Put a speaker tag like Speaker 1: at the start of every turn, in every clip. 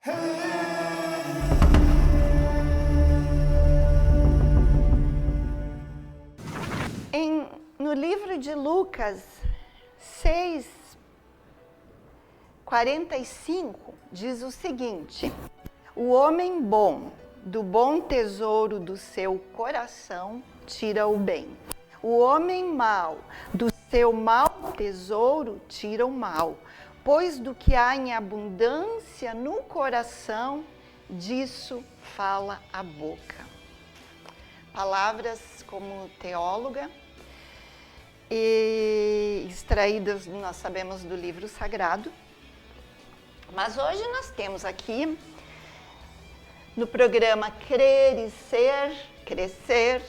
Speaker 1: No livro de Lucas 6:45 diz o seguinte: o homem bom, do bom tesouro do seu coração, tira o bem. O homem mau, do seu mau tesouro, tira o mal. Pois do que há em abundância no coração, disso fala a boca. Palavras como teóloga, e extraídas, nós sabemos, do livro sagrado. Mas hoje nós temos aqui, no programa Crer e Ser, Crescer,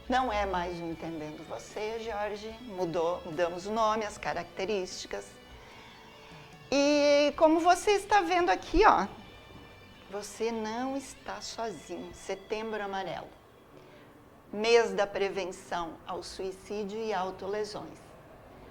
Speaker 1: não é mais um Entendendo Você, Jorge, mudamos o nome, as características. E como você está vendo aqui, ó, você não está sozinho. Setembro Amarelo. Mês da prevenção ao suicídio e autolesões.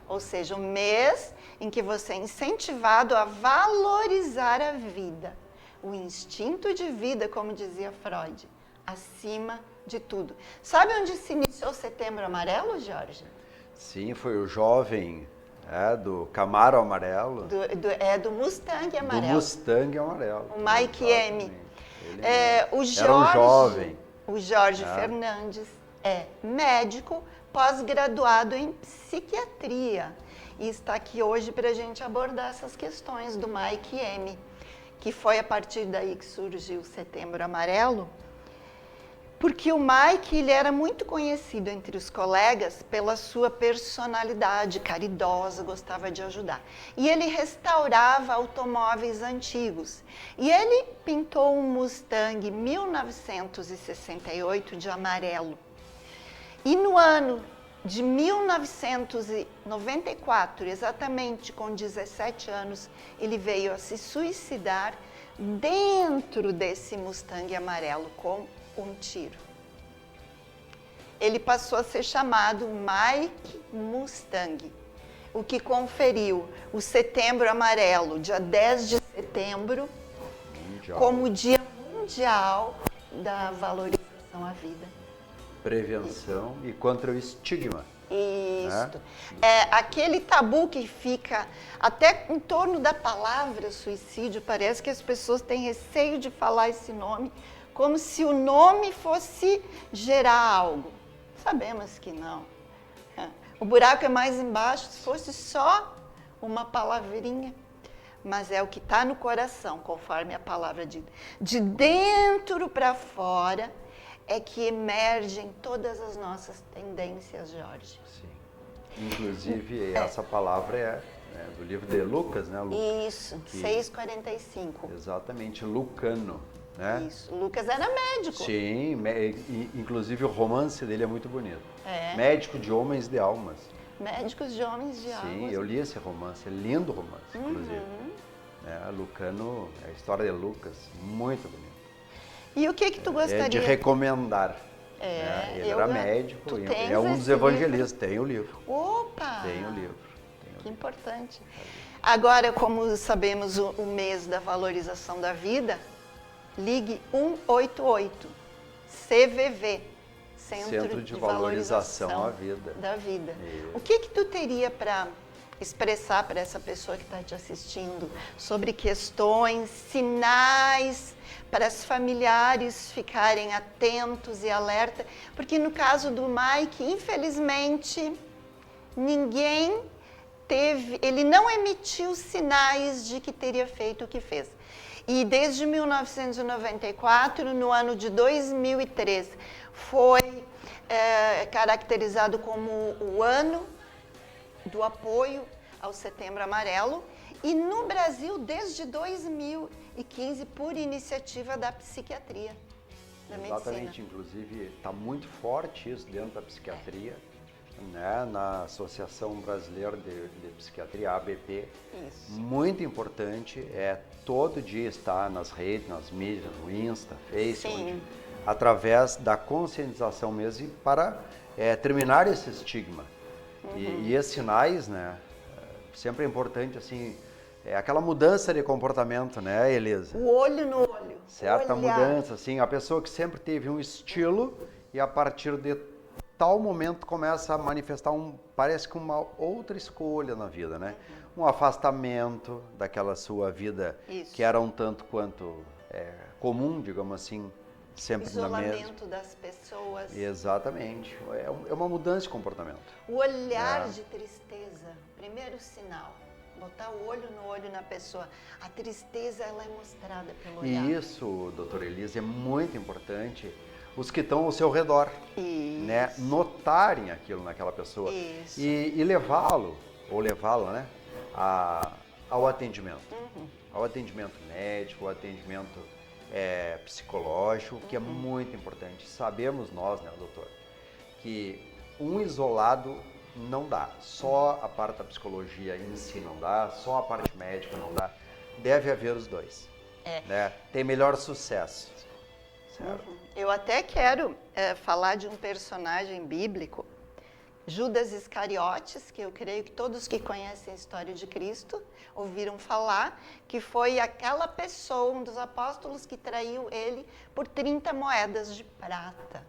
Speaker 1: Ou seja, um mês em que você é incentivado a valorizar a vida. O instinto de vida, como dizia Freud, acima de tudo. Sabe onde se iniciou o Setembro Amarelo, Jorge?
Speaker 2: Sim, foi o jovem do Camaro Amarelo.
Speaker 1: Do Mustang Amarelo.
Speaker 2: Do Mustang Amarelo.
Speaker 1: O Mike M. O Jorge,
Speaker 2: era um jovem.
Speaker 1: O Jorge Fernandes é médico pós-graduado em psiquiatria e está aqui hoje para a gente abordar essas questões do Mike M, que foi a partir daí que surgiu o Setembro Amarelo, porque o Mike ele era muito conhecido entre os colegas pela sua personalidade caridosa, gostava de ajudar. E ele restaurava automóveis antigos. E ele pintou um Mustang 1968 de amarelo. E no ano de 1994, exatamente com 17 anos, ele veio a se suicidar dentro desse Mustang amarelo com um tiro. Ele passou a ser chamado Mike Mustang, o que conferiu o Setembro Amarelo, dia 10 de setembro, como Dia Mundial da Valorização à Vida.
Speaker 2: Prevenção e contra o estigma.
Speaker 1: Isso. É aquele tabu que fica até em torno da palavra suicídio. Parece que as pessoas têm receio de falar esse nome, como se o nome fosse gerar algo. Sabemos que não. O buraco é mais embaixo, se fosse só uma palavrinha. Mas é o que está no coração, conforme a palavra diz. De dentro para fora é que emergem todas as nossas tendências, Jorge.
Speaker 2: Sim. Inclusive, essa palavra é do livro de Lucas, né?
Speaker 1: Isso, 6:45.
Speaker 2: Exatamente, Lucano. Né?
Speaker 1: Isso, Lucas era médico.
Speaker 2: Sim, inclusive o romance dele é muito bonito. Médico de Homens de Almas.
Speaker 1: Médicos de Homens de Almas.
Speaker 2: Sim, eu li esse romance, é lindo romance, inclusive. Lucano, a história de Lucas, muito bonito.
Speaker 1: E o que tu gostaria?
Speaker 2: É de recomendar. Ele era médico, é um dos evangelistas, tem o livro.
Speaker 1: Opa!
Speaker 2: Tem o livro.
Speaker 1: Que importante. Agora, como sabemos o mês da valorização da vida, ligue 188, CVV, Centro de Valorização
Speaker 2: à Vida.
Speaker 1: Da Vida. Isso. O que tu teria para expressar para essa pessoa que está te assistindo sobre questões, sinais, para os familiares ficarem atentos e alerta? Porque no caso do Mike, infelizmente, ele não emitiu sinais de que teria feito o que fez. E desde 1994, no ano de 2003, foi caracterizado como o ano do apoio ao Setembro Amarelo. E no Brasil, desde 2015, por iniciativa da psiquiatria, da medicina.
Speaker 2: Exatamente, inclusive está muito forte isso dentro da psiquiatria. Né, na Associação Brasileira de Psiquiatria, ABP.
Speaker 1: Isso.
Speaker 2: Muito importante, todo dia estar nas redes, nas mídias, no Insta, Facebook, através da conscientização mesmo para terminar esse estigma. E esses sinais, né, sempre é importante assim, é aquela mudança de comportamento, né, Elisa?
Speaker 1: O olho no olho.
Speaker 2: Certa
Speaker 1: olhar.
Speaker 2: mudança, assim, a pessoa que sempre teve um estilo e a partir de tal momento começa a manifestar parece que uma outra escolha na vida, né? Um afastamento daquela sua vida
Speaker 1: Isso.
Speaker 2: que era um tanto quanto comum, digamos assim, sempre na mesma.
Speaker 1: Isolamento das pessoas.
Speaker 2: Exatamente. É uma mudança de comportamento.
Speaker 1: O olhar de tristeza, primeiro sinal. Botar o olho no olho na pessoa. A tristeza, ela é mostrada pelo olhar.
Speaker 2: E isso, doutora Elisa, é muito importante. Os que estão ao seu redor, né, notarem aquilo naquela pessoa.
Speaker 1: Isso.
Speaker 2: E levá-lo, ou levá-la, né, ao atendimento. Ao atendimento médico, ao atendimento psicológico, que é muito importante. Sabemos nós, né, doutor, que um isolado não dá. Só a parte da psicologia em si não dá, só a parte médica não dá. Deve haver os dois. Né? Tem melhor sucesso. Certo?
Speaker 1: Eu até quero falar de um personagem bíblico, Judas Iscariotes, que eu creio que todos que conhecem a história de Cristo ouviram falar, que foi aquela pessoa, um dos apóstolos que traiu ele por 30 moedas de prata.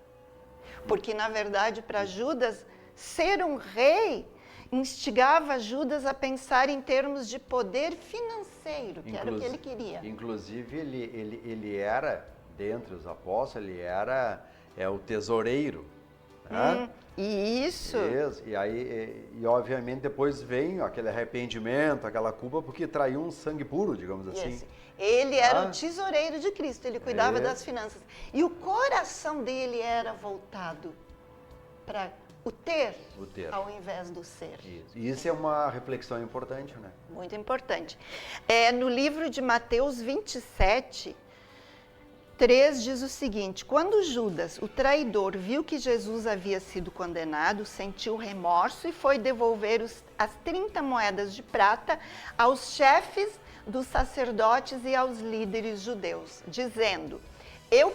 Speaker 1: Porque, na verdade, para Judas, ser um rei instigava Judas a pensar em termos de poder financeiro, que era o que ele queria.
Speaker 2: Inclusive, ele era, dentre os apóstolos, ele era o tesoureiro. Né?
Speaker 1: Isso.
Speaker 2: E aí, obviamente, depois vem aquele arrependimento, aquela culpa, porque traiu um sangue puro, digamos assim.
Speaker 1: Ele era o tesoureiro de Cristo, ele cuidava das finanças. E o coração dele era voltado para o ter, ao invés do ser.
Speaker 2: Isso é uma reflexão importante, né?
Speaker 1: Muito importante. No livro de Mateus 27, 3 diz o seguinte: quando Judas, o traidor, viu que Jesus havia sido condenado, sentiu remorso e foi devolver as 30 moedas de prata aos chefes dos sacerdotes e aos líderes judeus, dizendo: eu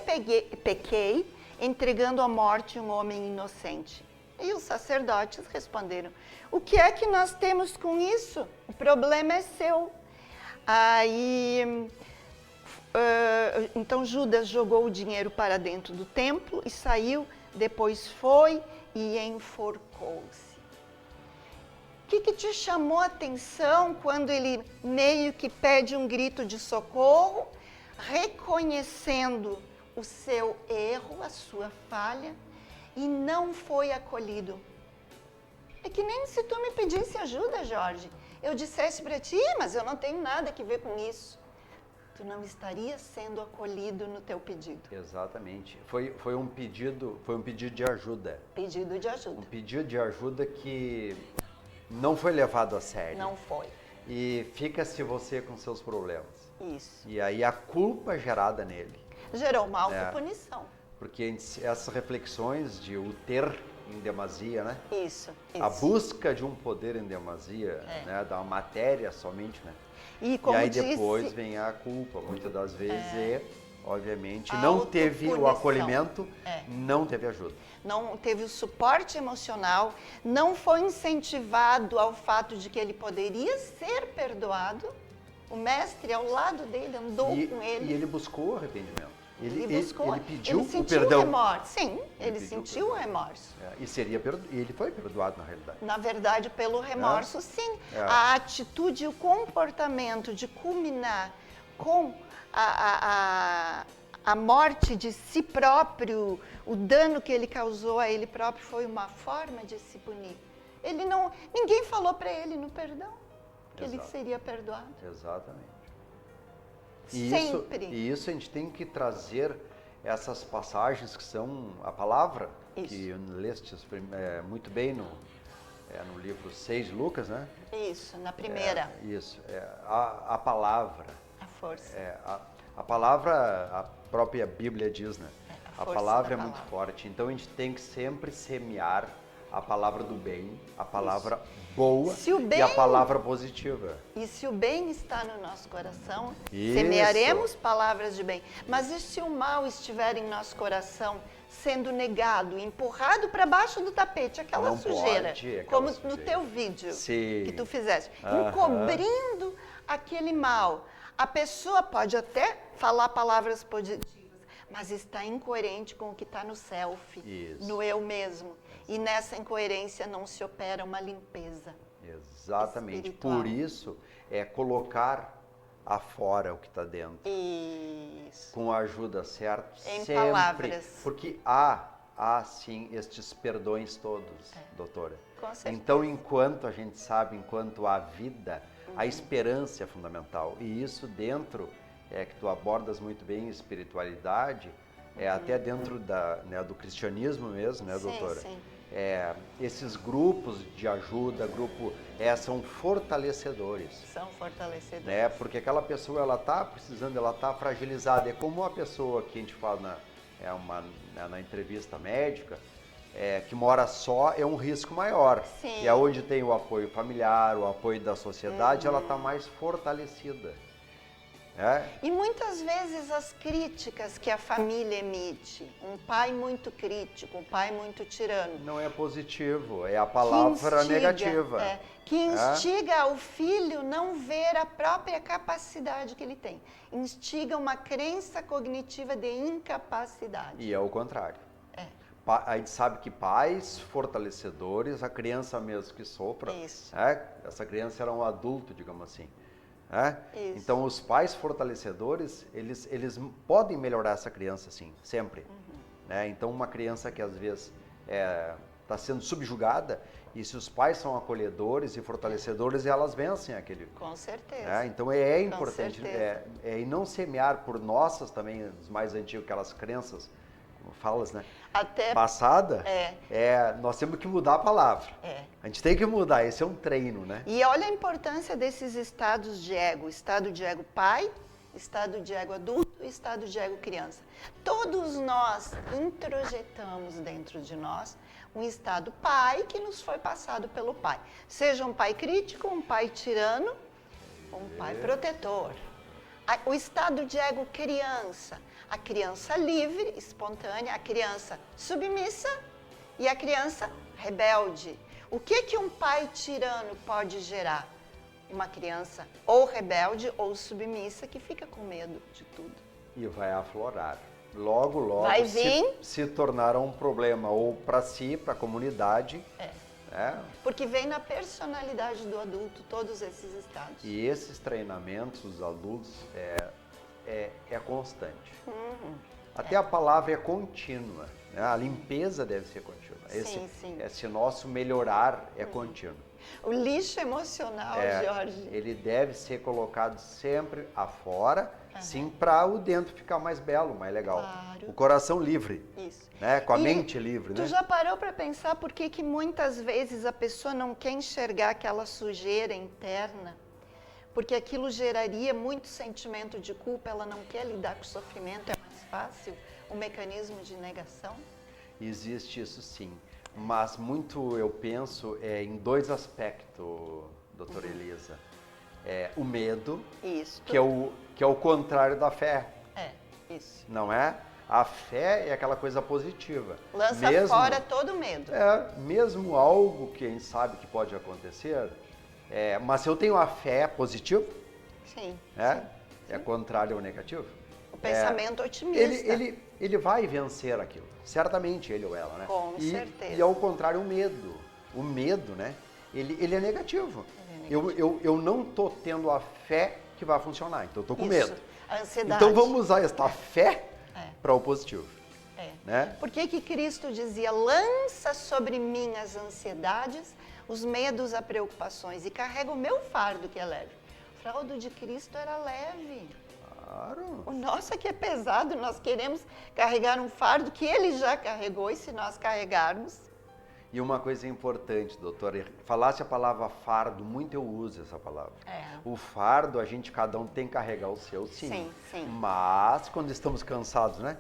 Speaker 1: pequei entregando à morte um homem inocente. E os sacerdotes responderam: o que é que nós temos com isso? O problema é seu. Aí, então Judas jogou o dinheiro para dentro do templo e saiu, depois foi e enforcou-se. O que te chamou a atenção quando ele meio que pede um grito de socorro, reconhecendo o seu erro, a sua falha, e não foi acolhido? É que nem se tu me pedisse ajuda, Jorge, eu dissesse para ti, mas eu não tenho nada que ver com isso. Tu não estaria sendo acolhido no teu pedido.
Speaker 2: Exatamente. Foi um pedido de ajuda.
Speaker 1: Pedido de ajuda.
Speaker 2: Um pedido de ajuda que não foi levado a sério.
Speaker 1: Não foi.
Speaker 2: E fica-se você com seus problemas.
Speaker 1: Isso.
Speaker 2: E aí a culpa gerada nele.
Speaker 1: Gerou uma autopunição.
Speaker 2: Porque essas reflexões de o ter em demasia, né?
Speaker 1: Isso.
Speaker 2: A busca de um poder em demasia, né? Da matéria somente, né?
Speaker 1: E
Speaker 2: aí depois vem a culpa, muitas das vezes, obviamente, não teve o acolhimento, não teve ajuda.
Speaker 1: Não teve o suporte emocional, não foi incentivado ao fato de que ele poderia ser perdoado. O mestre ao lado dele, andou com ele.
Speaker 2: E ele buscou arrependimento. Ele
Speaker 1: pediu o perdão. Remorso. Sim, ele sentiu o remorso.
Speaker 2: E ele foi perdoado na realidade.
Speaker 1: Na verdade, pelo remorso, sim. A atitude e o comportamento de culminar com a morte de si próprio, o dano que ele causou a ele próprio, foi uma forma de se punir. Ninguém falou para ele no perdão que ele seria perdoado.
Speaker 2: Exatamente.
Speaker 1: Sempre.
Speaker 2: E isso a gente tem que trazer essas passagens que são a palavra, que leste muito bem no livro 6 de Lucas, né?
Speaker 1: Isso, na primeira.
Speaker 2: A palavra.
Speaker 1: A força.
Speaker 2: A palavra, a própria Bíblia diz, né? A palavra é muito forte, então a gente tem que sempre semear a palavra do bem, a palavra boa e a palavra positiva.
Speaker 1: E se o bem está no nosso coração, semearemos palavras de bem. Mas e se o mal estiver em nosso coração, sendo negado, empurrado para baixo do tapete, aquela sujeira, como no teu vídeo que tu fizeste, encobrindo aquele mal. A pessoa pode até falar palavras positivas, mas está incoerente com o que está no self,
Speaker 2: Isso.
Speaker 1: no eu mesmo. E nessa incoerência não se opera uma limpeza.
Speaker 2: Exatamente.
Speaker 1: Espiritual.
Speaker 2: Por isso, é colocar afora o que está dentro.
Speaker 1: Isso.
Speaker 2: Com a ajuda certa,
Speaker 1: Em
Speaker 2: sempre.
Speaker 1: palavras.
Speaker 2: Porque há sim estes perdões todos, doutora.
Speaker 1: Com certeza.
Speaker 2: Então, enquanto a gente sabe, enquanto há vida, a esperança é fundamental. E isso dentro, que tu abordas muito bem, espiritualidade, até dentro do cristianismo mesmo, né, doutora?
Speaker 1: Sim.
Speaker 2: Esses grupos de ajuda, são fortalecedores.
Speaker 1: São fortalecedores.
Speaker 2: Né? Porque aquela pessoa, ela está precisando, ela está fragilizada. É como uma pessoa que a gente fala na entrevista médica, que mora só, é um risco maior.
Speaker 1: Sim.
Speaker 2: E é onde tem o apoio familiar, o apoio da sociedade, ela está mais fortalecida.
Speaker 1: E muitas vezes as críticas que a família emite, um pai muito crítico, um pai muito tirano,
Speaker 2: não é positivo, é a palavra negativa.
Speaker 1: Que instiga o filho não ver a própria capacidade que ele tem. Instiga uma crença cognitiva de incapacidade.
Speaker 2: E é o contrário. A gente sabe que pais fortalecedores, a criança mesmo que sopra, essa criança era um adulto, digamos assim. Então, os pais fortalecedores, eles podem melhorar essa criança, sim, sempre. Então, uma criança que às vezes está sendo subjugada, e se os pais são acolhedores e fortalecedores, elas vencem aquele...
Speaker 1: Com certeza.
Speaker 2: Então, é importante, e não semear por nossas também, os mais antigos, aquelas crenças, como falas, né?
Speaker 1: Até
Speaker 2: passada, nós temos que mudar a palavra. A gente tem que mudar, esse é um treino, né?
Speaker 1: E olha a importância desses estados de ego. Estado de ego pai, estado de ego adulto e estado de ego criança. Todos nós introjetamos dentro de nós um estado pai que nos foi passado pelo pai. Seja um pai crítico, um pai tirano, um pai protetor. O estado de ego criança. A criança livre, espontânea, a criança submissa e a criança rebelde. O que um pai tirano pode gerar? Uma criança ou rebelde ou submissa que fica com medo de tudo.
Speaker 2: E vai aflorar. Logo
Speaker 1: vai vir,
Speaker 2: se tornará um problema ou para si, para a comunidade.
Speaker 1: Porque vem na personalidade do adulto todos esses estados.
Speaker 2: E esses treinamentos dos adultos é constante. Até a palavra é contínua. Né? A limpeza deve ser contínua. Esse nosso melhorar é contínuo.
Speaker 1: O lixo emocional, Jorge.
Speaker 2: Ele deve ser colocado sempre afora, sim, para o dentro ficar mais belo, mais legal.
Speaker 1: Claro.
Speaker 2: O coração livre.
Speaker 1: Isso.
Speaker 2: Né? Com a mente livre.
Speaker 1: Tu já parou para pensar por que muitas vezes a pessoa não quer enxergar aquela sujeira interna? Porque aquilo geraria muito sentimento de culpa, ela não quer lidar com o sofrimento, é mais fácil o mecanismo de negação?
Speaker 2: Existe isso sim, mas muito eu penso em dois aspectos, doutora Elisa. O medo, que é o contrário da fé.
Speaker 1: Isso.
Speaker 2: Não é? A fé é aquela coisa positiva.
Speaker 1: Lança fora todo medo.
Speaker 2: Mesmo algo que a gente sabe que pode acontecer, mas se eu tenho a fé positiva,
Speaker 1: sim.
Speaker 2: É contrário ao negativo.
Speaker 1: O pensamento otimista.
Speaker 2: Ele vai vencer aquilo. Certamente ele ou ela, né?
Speaker 1: Com certeza.
Speaker 2: E ao contrário, o medo. O medo, né? Ele é negativo. Eu não estou tendo a fé que vai funcionar, então eu estou com medo.
Speaker 1: A ansiedade.
Speaker 2: Então vamos usar esta fé para o positivo. Né?
Speaker 1: Por que Cristo dizia, lança sobre mim as ansiedades, os medos, as preocupações, e carrega o meu fardo que é leve? O fardo de Cristo era leve.
Speaker 2: Claro.
Speaker 1: O nosso é que é pesado, nós queremos carregar um fardo que ele já carregou, e se nós carregarmos...
Speaker 2: E uma coisa importante, doutora, falasse a palavra fardo, muito eu uso essa palavra. O fardo, cada um tem que carregar o seu, sim.
Speaker 1: Sim.
Speaker 2: Mas, quando estamos cansados, né?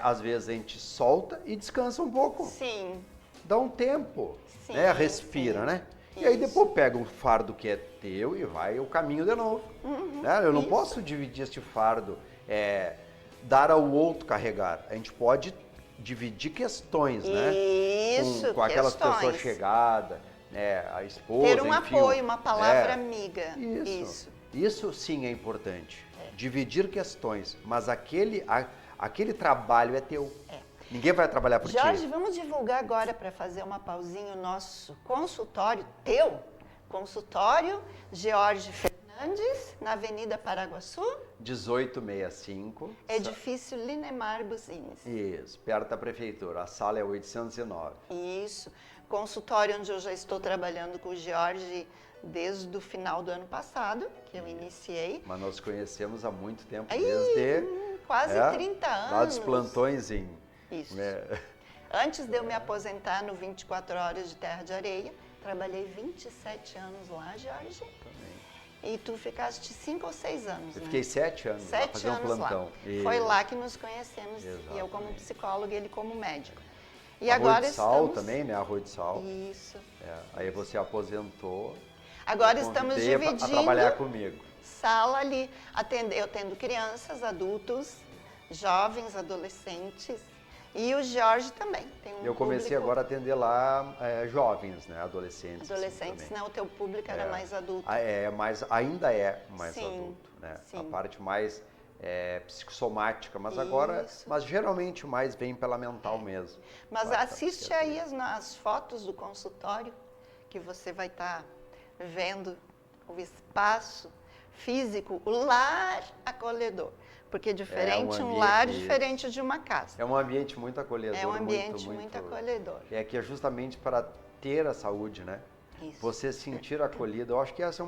Speaker 2: Às vezes a gente solta e descansa um pouco.
Speaker 1: Sim.
Speaker 2: Dá um tempo,
Speaker 1: sim,
Speaker 2: né? Respira, né? E aí depois pega um fardo que é teu e vai o caminho de novo. Né? Eu não posso dividir este fardo, dar ao outro carregar. A gente pode dividir questões, né?
Speaker 1: Isso,
Speaker 2: com aquelas pessoas chegadas, a esposa,
Speaker 1: ter um apoio, uma palavra amiga.
Speaker 2: Isso. Isso sim é importante. Dividir questões, mas aquele trabalho é teu. Ninguém vai trabalhar por ti.
Speaker 1: Jorge, vamos divulgar agora, para fazer uma pausinha, o nosso consultório, teu consultório, George Fernandes, na Avenida Paraguaçu,
Speaker 2: 1865.
Speaker 1: edifício Linemar Buzines.
Speaker 2: Isso, perto da prefeitura. A sala é 809.
Speaker 1: Isso, consultório onde eu já estou trabalhando com o George desde o final do ano passado, que eu iniciei.
Speaker 2: Mas nós conhecemos há muito tempo,
Speaker 1: Aí,
Speaker 2: desde...
Speaker 1: quase 30 anos.
Speaker 2: Lá dos plantões em...
Speaker 1: Isso.
Speaker 2: Né?
Speaker 1: Antes de eu me aposentar no 24 Horas de Terra de Areia, trabalhei 27 anos lá, Jorge.
Speaker 2: Também.
Speaker 1: E tu ficaste 5 ou 6 anos,
Speaker 2: Eu
Speaker 1: né?
Speaker 2: fiquei 7 anos lá
Speaker 1: 7
Speaker 2: fazendo
Speaker 1: anos
Speaker 2: plantão.
Speaker 1: lá.
Speaker 2: E...
Speaker 1: Foi lá que nos conhecemos,
Speaker 2: Exatamente.
Speaker 1: e eu como psicóloga e ele como médico. E
Speaker 2: Arroio
Speaker 1: agora
Speaker 2: de Sal
Speaker 1: estamos...
Speaker 2: também, né? Arroio de Sal.
Speaker 1: Isso.
Speaker 2: Aí você aposentou.
Speaker 1: Agora
Speaker 2: eu
Speaker 1: estamos
Speaker 2: convidei
Speaker 1: dividindo
Speaker 2: a trabalhar comigo.
Speaker 1: sala ali, eu tendo crianças, adultos, jovens, adolescentes, e o Jorge também. Tem um
Speaker 2: Eu comecei
Speaker 1: público,
Speaker 2: agora a atender lá jovens, né? Adolescentes.
Speaker 1: adolescentes,
Speaker 2: assim,
Speaker 1: né? O teu público era mais adulto.
Speaker 2: ainda é mais
Speaker 1: Sim,
Speaker 2: adulto, né?
Speaker 1: sim.
Speaker 2: A parte mais psicossomática, mas agora, mas geralmente mais vem pela mental mesmo.
Speaker 1: Mas
Speaker 2: Parte da
Speaker 1: assiste aí as fotos do consultório, que você vai estar vendo o espaço físico, o lar acolhedor. Porque diferente um lar, diferente de uma casa.
Speaker 2: É um ambiente muito acolhedor.
Speaker 1: É um ambiente muito acolhedor.
Speaker 2: É que é justamente para ter a saúde, né?
Speaker 1: Isso.
Speaker 2: Você sentir acolhido. Eu acho que essa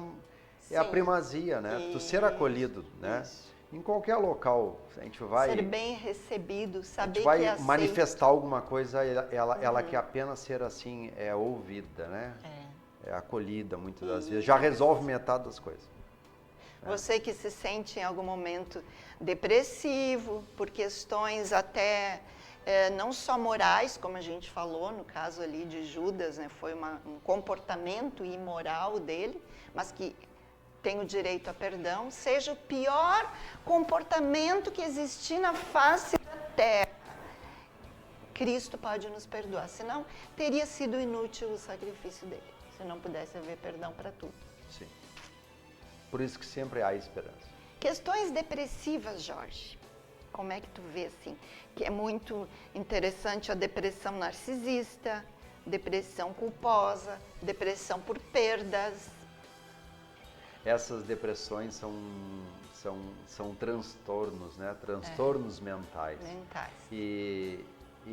Speaker 2: é a primazia, né? Tu ser acolhido, né?
Speaker 1: Isso.
Speaker 2: Em qualquer local, a gente vai...
Speaker 1: Ser bem recebido, saber
Speaker 2: a gente
Speaker 1: que
Speaker 2: vai
Speaker 1: é aceito.
Speaker 2: manifestar alguma coisa, ela quer apenas ser assim, ouvida, né? É acolhida muitas das vezes. Já resolve metade das coisas.
Speaker 1: Você que se sente em algum momento depressivo, por questões até não só morais, como a gente falou, no caso ali de Judas, né? Foi um comportamento imoral dele, mas que tem o direito a perdão, seja o pior comportamento que existir na face da terra. Cristo pode nos perdoar, senão teria sido inútil o sacrifício dele, se não pudesse haver perdão para tudo.
Speaker 2: Sim. Por isso que sempre há esperança.
Speaker 1: Questões depressivas, Jorge. Como é que tu vê assim? Que é muito interessante a depressão narcisista, depressão culposa, depressão por perdas.
Speaker 2: Essas depressões são transtornos, né? Transtornos mentais. E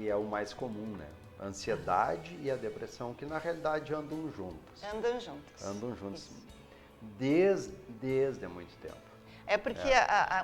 Speaker 2: é o mais comum, né? A ansiedade e a depressão, que na realidade andam juntas. Andam juntos. Desde muito tempo.
Speaker 1: É porque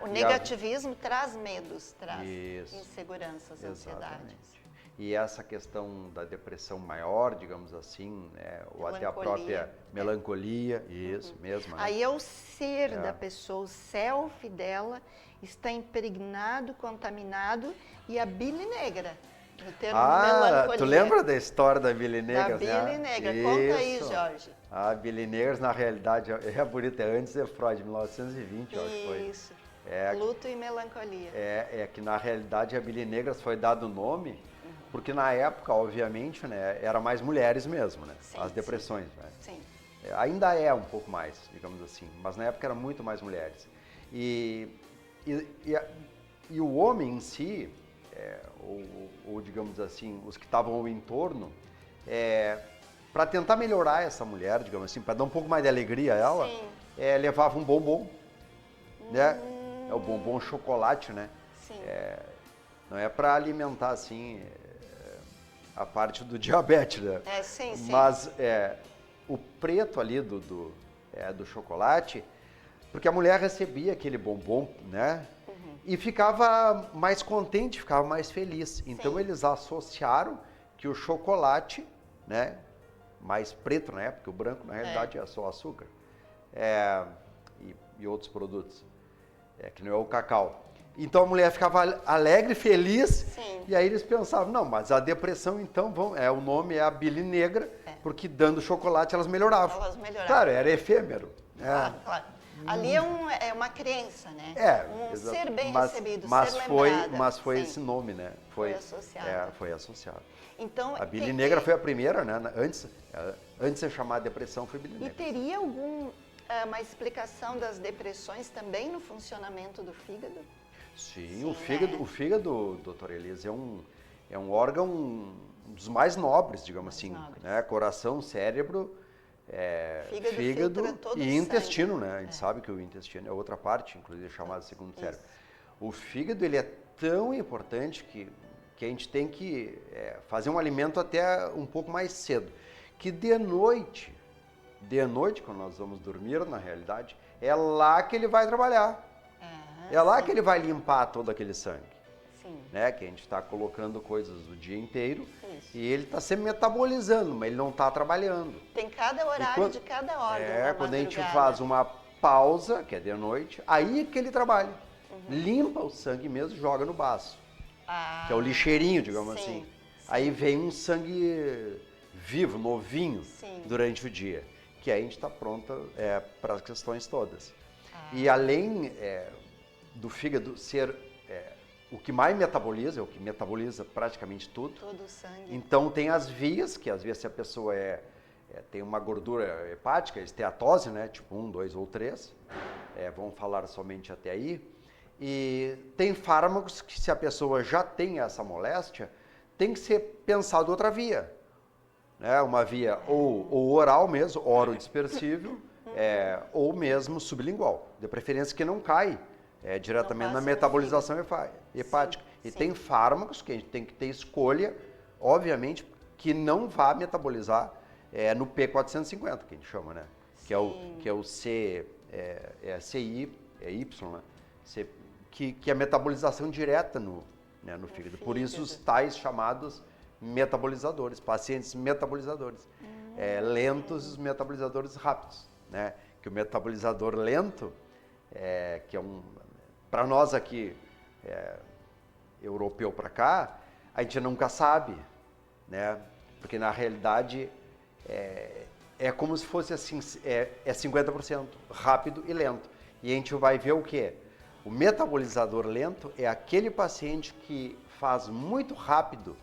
Speaker 1: o negativismo traz medos, traz inseguranças, ansiedades.
Speaker 2: E essa questão da depressão maior, digamos assim, né, ou até a própria melancolia, isso mesmo. Né?
Speaker 1: Aí é o ser da pessoa, o self dela está impregnado, contaminado, e a bile negra. O termo melancolia.
Speaker 2: Tu lembra da história da bile negra?
Speaker 1: Da bile negra, conta aí, Jorge.
Speaker 2: A bile negra, na realidade, é bonita, antes de Freud, 1920, eu acho que foi.
Speaker 1: Isso, luto e melancolia.
Speaker 2: É que na realidade a bile negra foi dado o nome, porque na época, obviamente, né, era mais mulheres mesmo, né?
Speaker 1: Sim,
Speaker 2: as depressões, né?
Speaker 1: Sim.
Speaker 2: Ainda é um pouco mais, digamos assim, mas na época era muito mais mulheres. E o homem em si, ou digamos assim, os que estavam ao entorno, para tentar melhorar essa mulher, digamos assim, para dar um pouco mais de alegria a ela, levava um bombom, né? É o bombom chocolate, né?
Speaker 1: Sim.
Speaker 2: Não é para alimentar assim a parte do diabetes, né?
Speaker 1: Sim.
Speaker 2: Mas o preto ali do chocolate, porque a mulher recebia aquele bombom, né? E ficava mais contente, ficava mais feliz. Então eles associaram que o chocolate, né? Mais preto, né? Porque o branco na realidade é só açúcar. E outros produtos. Que não é o cacau. Então a mulher ficava alegre, feliz.
Speaker 1: Sim.
Speaker 2: E aí eles pensavam, não, mas a depressão então, o nome é a bile negra, porque dando chocolate elas melhoravam. Claro, era efêmero.
Speaker 1: Claro. Ali é uma crença, né? Ser bem recebido, ser lembrada.
Speaker 2: Mas foi esse nome, né?
Speaker 1: Foi associado.
Speaker 2: Foi associado.
Speaker 1: Então,
Speaker 2: a bile negra foi a primeira, né? Antes de ser chamada depressão, foi bile negra.
Speaker 1: E teria algum uma explicação das depressões também no funcionamento do fígado?
Speaker 2: Sim, o fígado, doutora Elisa, é um órgão dos mais nobres, digamos assim, né? Coração, cérebro, fígado e intestino, né? A gente sabe que o intestino é outra parte, inclusive chamada segundo cérebro. O fígado, ele é tão importante que a gente tem que fazer um alimento até um pouco mais cedo, que de noite, quando nós vamos dormir, na realidade, é lá que ele vai trabalhar. É lá que ele vai limpar todo aquele sangue.
Speaker 1: Sim.
Speaker 2: Né? Que a gente está colocando coisas o dia inteiro. Isso. E ele está sempre metabolizando, mas ele não está trabalhando.
Speaker 1: Tem cada horário de cada órgão.
Speaker 2: Quando a gente faz uma pausa, que é de noite, aí é que ele trabalha. Limpa o sangue mesmo e joga no baço. Que é o lixeirinho, digamos assim. Aí vem um sangue vivo, novinho, durante o dia. Que aí a gente está pronta para as questões todas. E além do fígado ser o que mais metaboliza, o que metaboliza praticamente tudo.
Speaker 1: Todo o sangue.
Speaker 2: Então tem as vias, que às vezes se a pessoa tem uma gordura hepática, esteatose, né, tipo 1, 2 ou 3, vamos falar somente até aí. E tem fármacos que, se a pessoa já tem essa moléstia, tem que ser pensado outra via. Né? Uma via ou oral mesmo, orodispersível, ou mesmo sublingual. De preferência que não cai diretamente na metabolização hepática. E tem fármacos que a gente tem que ter escolha, obviamente, que não vá metabolizar no P450, que a gente chama, né? Que é o CI, Y, né? Que é a metabolização direta no fígado. Por isso os tais chamados metabolizadores, pacientes metabolizadores. Lentos e os metabolizadores rápidos. Né? Que o metabolizador lento, que é para nós aqui, europeu para cá, a gente nunca sabe, né? Porque na realidade é como se fosse assim, 50% rápido e lento. E a gente vai ver o quê? O metabolizador lento é aquele paciente que faz muito rápido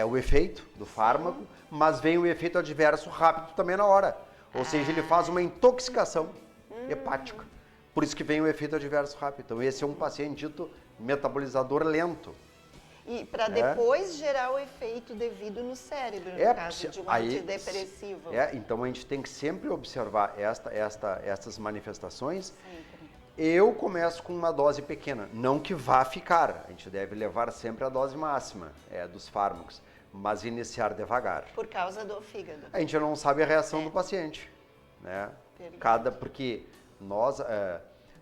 Speaker 2: o efeito do fármaco, mas vem o efeito adverso rápido também na hora. Ou seja, ele faz uma intoxicação hepática. Por isso que vem o efeito adverso rápido. Então esse é um paciente dito metabolizador lento.
Speaker 1: E para depois gerar o efeito devido no cérebro, no caso de um antidepressivo.
Speaker 2: Então a gente tem que sempre observar estas manifestações. Eu começo com uma dose pequena, não que vá ficar, a gente deve levar sempre a dose máxima dos fármacos, mas iniciar devagar.
Speaker 1: Por causa do fígado.
Speaker 2: A gente não sabe a reação do paciente, né? Porque nós,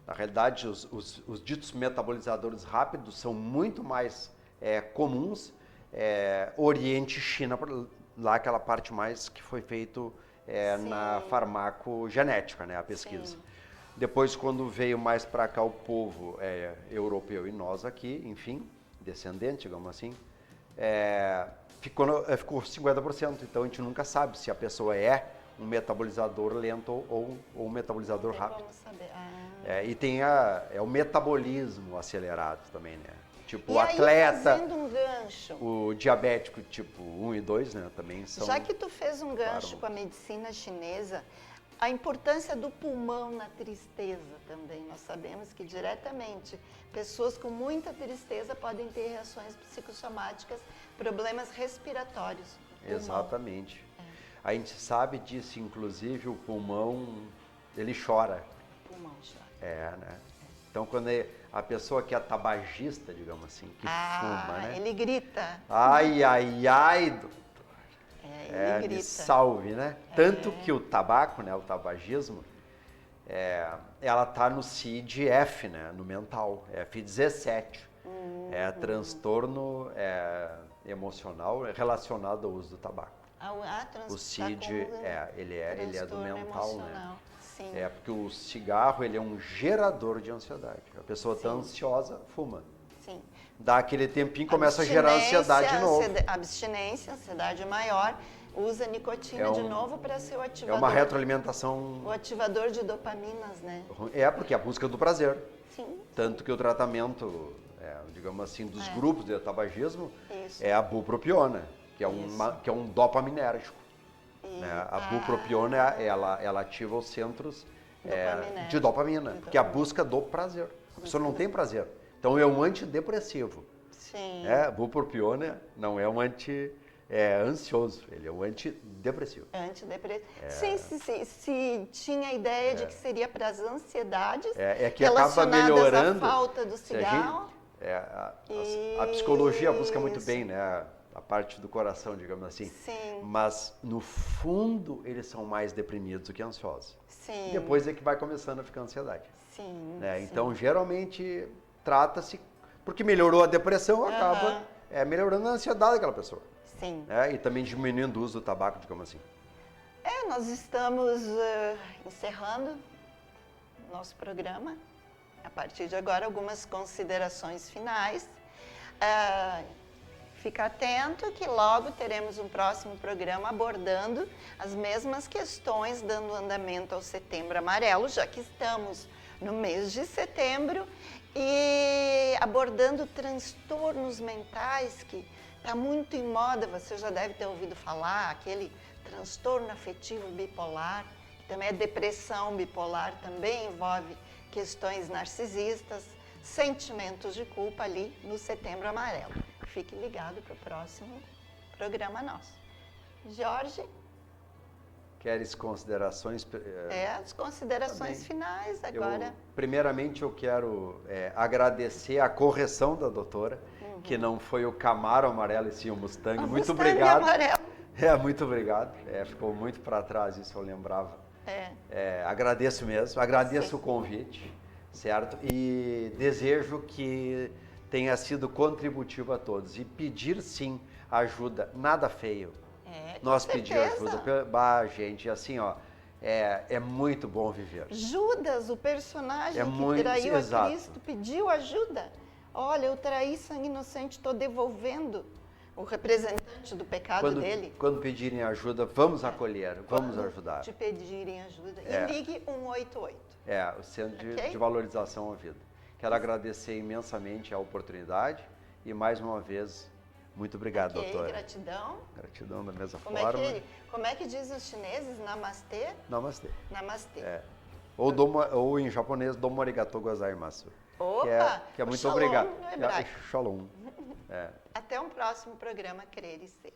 Speaker 2: na realidade, os ditos metabolizadores rápidos são muito mais comuns, Oriente e China, lá aquela parte mais que foi feito na farmacogenética, né, a pesquisa. Sim. Depois, quando veio mais para cá o povo europeu e nós aqui, enfim, descendente, digamos assim, ficou 50%. Então, a gente nunca sabe se a pessoa é um metabolizador lento ou um metabolizador rápido.
Speaker 1: Como saber.
Speaker 2: E tem o metabolismo acelerado também, né? Tipo, o
Speaker 1: aí,
Speaker 2: atleta,
Speaker 1: fazendo um gancho,
Speaker 2: o diabético tipo 1 e 2, né, também são...
Speaker 1: Já que tu fez um gancho com a medicina chinesa, a importância do pulmão na tristeza também. Nós sabemos que diretamente pessoas com muita tristeza podem ter reações psicossomáticas, problemas respiratórios.
Speaker 2: Exatamente. A gente sabe disso, inclusive o pulmão, ele chora.
Speaker 1: O pulmão chora.
Speaker 2: Né? Então, quando a pessoa que é tabagista, digamos assim, que fuma, né?
Speaker 1: Ele grita.
Speaker 2: Ai, ai, ai, doutor.
Speaker 1: Ele grita.
Speaker 2: Me salve, né? Tanto que o tabaco, né, o tabagismo, ela tá no CID-F, né, no mental, F17. Transtorno emocional relacionado ao uso do tabaco. O CID, ele é do mental, né? Sim. Porque o cigarro, ele é um gerador de ansiedade. A pessoa está ansiosa, fuma.
Speaker 1: Sim.
Speaker 2: Dá aquele tempinho, começa a gerar ansiedade de novo.
Speaker 1: Abstinência, ansiedade maior, usa nicotina de novo para ser o ativador.
Speaker 2: É uma retroalimentação...
Speaker 1: O ativador de dopaminas, né?
Speaker 2: Porque é a busca do prazer.
Speaker 1: Sim.
Speaker 2: Tanto que o tratamento, digamos assim, dos grupos de tabagismo é a bupropiona, que é um dopaminérgico. Né? A bupropiona, ela ativa os centros de dopamina, porque é a busca do prazer. A pessoa não tem prazer. Então é um antidepressivo.
Speaker 1: Sim.
Speaker 2: Bupropiona não é um ansioso, ele é um antidepressivo.
Speaker 1: Antidepressivo. Sim, se tinha a ideia de que seria para as ansiedades
Speaker 2: que acaba melhorando
Speaker 1: à falta do cigarro.
Speaker 2: A psicologia busca muito bem, né? A parte do coração, digamos assim.
Speaker 1: Sim.
Speaker 2: Mas, no fundo, eles são mais deprimidos do que ansiosos.
Speaker 1: Sim.
Speaker 2: E depois é que vai começando a ficar ansiedade.
Speaker 1: Sim.
Speaker 2: Né? Então, geralmente, trata-se... Porque melhorou a depressão, acaba melhorando a ansiedade daquela pessoa.
Speaker 1: Sim.
Speaker 2: E também diminuindo o uso do tabaco, digamos assim.
Speaker 1: Nós estamos encerrando nosso programa. A partir de agora, algumas considerações finais. Fica atento que logo teremos um próximo programa abordando as mesmas questões, dando andamento ao Setembro Amarelo, já que estamos no mês de setembro, e abordando transtornos mentais, que está muito em moda, você já deve ter ouvido falar, aquele transtorno afetivo bipolar, que também é depressão bipolar, também envolve questões narcisistas, sentimentos de culpa ali no Setembro Amarelo. Fique ligado para o próximo programa nosso. Jorge?
Speaker 2: Queres considerações?
Speaker 1: As considerações finais agora.
Speaker 2: Primeiramente, eu quero agradecer a correção da doutora, que não foi o Camaro amarelo e sim o Mustang. Muito obrigado.
Speaker 1: Amarelo.
Speaker 2: Muito obrigado. Ficou muito para trás, isso eu lembrava. Agradeço mesmo, agradeço o convite, certo? E desejo que tenha sido contributivo a todos. E pedir, sim, ajuda, nada feio. Nós pedimos ajuda. Gente, assim, é muito bom viver.
Speaker 1: Judas, o personagem que traiu a Cristo, pediu ajuda. Olha, eu traí sangue inocente, estou devolvendo o representante do pecado dele.
Speaker 2: Quando pedirem ajuda, vamos acolher, vamos ajudar.
Speaker 1: Te pedirem ajuda. E ligue 188.
Speaker 2: O Centro de Valorização à Vida. Quero agradecer imensamente a oportunidade e, mais uma vez, muito obrigado, doutora.
Speaker 1: Gratidão.
Speaker 2: Gratidão da mesma forma.
Speaker 1: Como é que diz os chineses? Namastê?
Speaker 2: Namastê.
Speaker 1: Namastê.
Speaker 2: Ou em japonês, domo arigatou gozaimasu.
Speaker 1: Opa!
Speaker 2: Que é muito
Speaker 1: shalom
Speaker 2: obrigado.
Speaker 1: No hebraico.
Speaker 2: Shalom.
Speaker 1: Até um próximo programa Crer e Ser.